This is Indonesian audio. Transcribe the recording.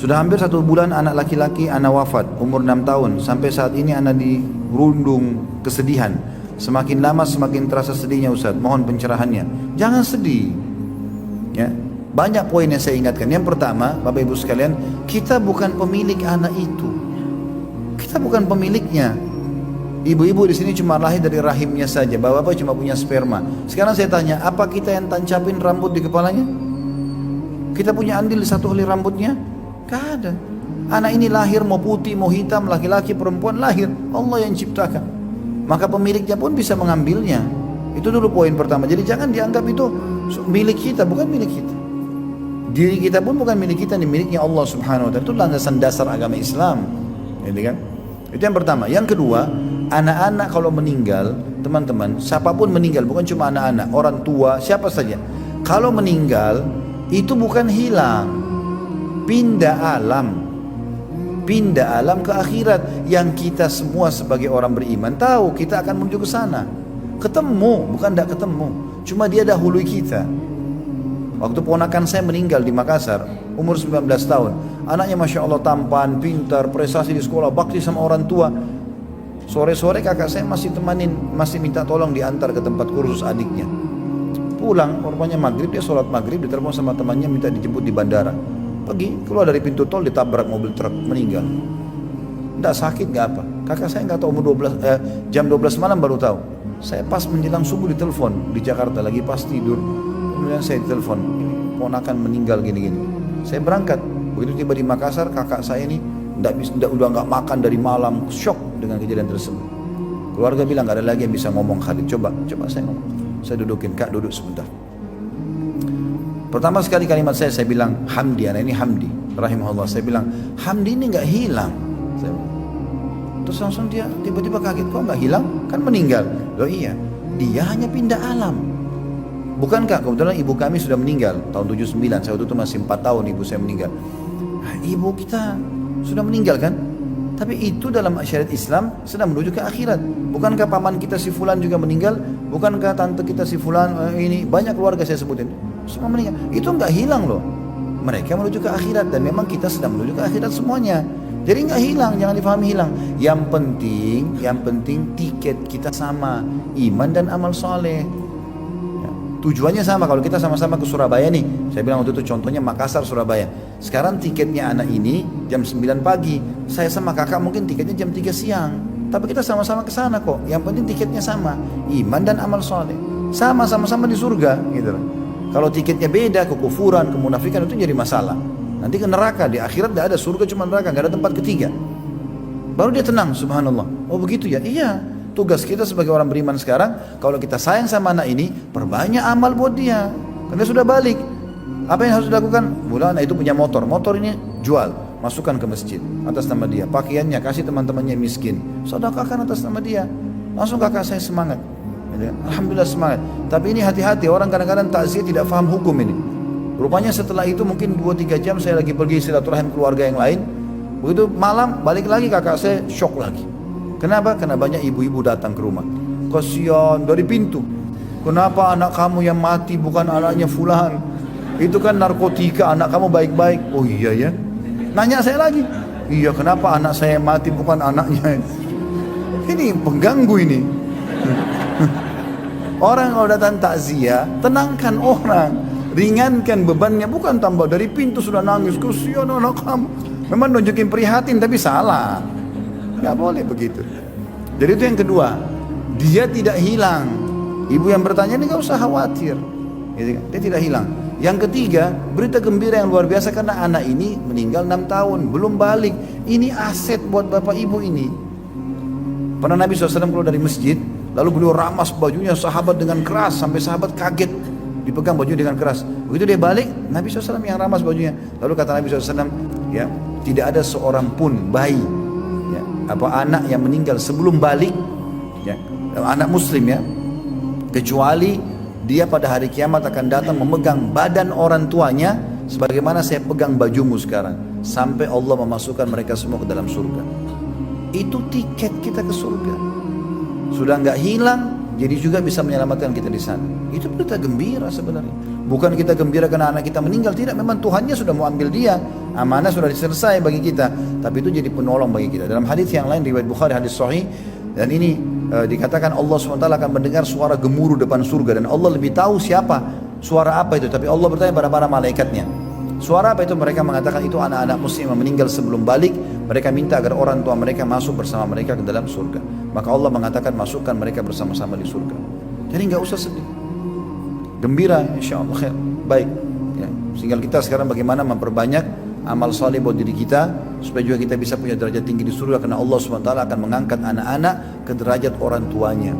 Sudah hampir 1 bulan anak laki-laki anak wafat, umur 6 tahun. Sampai saat ini anak dirundung kesedihan. Semakin lama semakin terasa sedihnya Ustaz. Mohon pencerahannya. Jangan sedih. Ya. Banyak poin yang saya ingatkan. Yang pertama, Bapak Ibu sekalian, kita bukan pemilik anak itu. Kita bukan pemiliknya. Ibu-ibu di sini cuma lahir dari rahimnya saja. Bapak-bapak cuma punya sperma. Sekarang saya tanya, apa kita yang tancapin rambut di kepalanya? Kita punya andil di satu helai rambutnya? Gak ada. Anak ini lahir mau putih, mau hitam, laki-laki, perempuan, lahir. Allah yang ciptakan. Maka pemiliknya pun bisa mengambilnya. Itu dulu poin pertama. Jadi jangan dianggap itu milik kita, bukan milik kita. Diri kita pun bukan milik kita, ini miliknya Allah Subhanahu wa taala. Itu landasan dasar agama Islam. Gitu kan? Itu yang pertama. Yang kedua, anak-anak kalau meninggal, teman-teman, siapapun meninggal, bukan cuma anak-anak, orang tua, siapa saja. Kalau meninggal, itu bukan hilang. Pindah alam ke akhirat. Yang kita semua sebagai orang beriman tahu kita akan menuju ke sana. Ketemu, bukan tidak ketemu. Cuma dia dahului kita. Waktu ponakan saya meninggal di Makassar, umur 19 tahun. Anaknya Masya Allah tampan, pintar, prestasi di sekolah, bakti sama orang tua. Sore-sore kakak saya masih temanin, masih minta tolong diantar ke tempat kursus adiknya. Pulang, rupanya maghrib, dia sholat maghrib, ditelepon sama temannya minta dijemput di bandara. Pergi, keluar dari pintu tol, ditabrak mobil truk, meninggal. Tidak sakit, nggak apa. Kakak saya nggak tahu jam 12 malam baru tahu. Saya pas menjelang subuh ditelepon di Jakarta, lagi pas tidur. Kemudian saya ditelepon, ponakan meninggal gini-gini. Saya berangkat, begitu tiba di Makassar, kakak saya ini udah nggak makan dari malam, shock dengan kejadian tersebut. Keluarga bilang nggak ada lagi yang bisa ngomong Khalid. Coba saya ngomong. Saya dudukin, kak duduk sebentar. Pertama sekali kalimat saya bilang Hamdi, anak ini Hamdi, rahimahullah. Saya bilang Hamdi ini nggak hilang. Terus langsung dia tiba-tiba kaget, kok nggak hilang? Kan meninggal. Loh iya, dia hanya pindah alam. Bukankah kebetulan ibu kami sudah meninggal tahun 79, saya waktu itu masih 4 tahun ibu saya meninggal. Nah, ibu kita sudah meninggal kan? Tapi itu dalam syariat Islam sedang menuju ke akhirat. Bukankah paman kita si fulan juga meninggal? Bukankah tante kita si fulan ini banyak keluarga saya sebutin semua meninggal? Itu nggak hilang loh. Mereka menuju ke akhirat dan memang kita sedang menuju ke akhirat semuanya. Jadi nggak hilang, jangan difahami hilang. Yang penting tiket kita sama, iman dan amal soleh. Tujuannya sama. Kalau kita sama-sama ke Surabaya nih, saya bilang waktu itu contohnya Makassar, Surabaya. Sekarang tiketnya anak ini jam 9 pagi, saya sama kakak mungkin tiketnya jam 3 siang. Tapi kita sama-sama ke sana kok. Yang penting tiketnya sama, iman dan amal soleh. Sama-sama di surga gitu. Kalau tiketnya beda, kekufuran, kemunafikan, itu jadi masalah. Nanti ke neraka, di akhirat tidak ada surga, cuma neraka, nggak ada tempat ketiga. Baru dia tenang, subhanallah. Oh begitu ya? Iya. Tugas kita sebagai orang beriman sekarang, kalau kita sayang sama anak ini, perbanyak amal buat dia. Karena sudah balik. Apa yang harus dilakukan? Mula anak itu punya motor ini jual, masukkan ke masjid atas nama dia. Pakaiannya kasih teman-temannya miskin, sedekahkan atas nama dia. Langsung kakak saya semangat. Alhamdulillah semangat. Tapi ini hati-hati, orang kadang-kadang takziah tidak paham hukum ini. Rupanya setelah itu mungkin 2-3 jam saya lagi pergi silaturahim keluarga yang lain. Begitu malam balik lagi kakak saya shock lagi. Kenapa? Karena banyak ibu-ibu datang ke rumah. Kasihan dari pintu. Kenapa anak kamu yang mati bukan anaknya fulan? Itu kan narkotika, anak kamu baik-baik. Oh iya ya. Nanya saya lagi. Iya, kenapa anak saya mati bukan anaknya? Ini pengganggu ini. Orang kalau datang takziah, tenangkan orang, ringankan bebannya, bukan tambah dari pintu sudah nangis. Kasihan anak kamu. Memang nunjukin prihatin tapi salah. Nggak boleh begitu. Jadi itu yang kedua, dia tidak hilang. Ibu yang bertanya ini nggak usah khawatir, dia tidak hilang. Yang ketiga, berita gembira yang luar biasa karena anak ini meninggal 6 tahun, belum balik. Ini aset buat bapak ibu ini. Pernah Nabi SAW keluar dari masjid, lalu beliau ramas bajunya sahabat dengan keras sampai sahabat kaget, dipegang bajunya dengan keras. Begitu dia balik, Nabi SAW yang ramas bajunya. Lalu kata Nabi SAW, ya, tidak ada seorang pun bayi, ya, apa anak yang meninggal sebelum balik, ya, anak muslim ya, kecuali dia pada hari kiamat akan datang memegang badan orang tuanya sebagaimana saya pegang bajumu sekarang, sampai Allah memasukkan mereka semua ke dalam surga. Itu tiket kita ke surga. Sudah nggak hilang, Jadi juga bisa menyelamatkan kita di sana. Itu berita gembira sebenarnya. Bukan kita gembira karena anak kita meninggal, tidak. Memang Tuhannya sudah mau ambil dia. Amanah sudah selesai bagi kita. Tapi itu jadi penolong bagi kita. Dalam hadis yang lain riwayat Bukhari, hadis sahih, dan ini dikatakan Allah SWT akan mendengar suara gemuruh depan surga, dan Allah lebih tahu siapa, suara apa itu. Tapi Allah bertanya pada para malaikatnya, suara apa itu? Mereka mengatakan itu anak-anak muslim yang meninggal sebelum balik. Mereka minta agar orang tua mereka masuk bersama mereka ke dalam surga. Maka Allah mengatakan masukkan mereka bersama-sama di surga. Jadi nggak usah sedih, gembira, insya Allah khair. Baik ya. Sehingga kita sekarang bagaimana memperbanyak amal saleh buat diri kita, supaya juga kita bisa punya derajat tinggi di surga, karena Allah SWT akan mengangkat anak-anak ke derajat orang tuanya.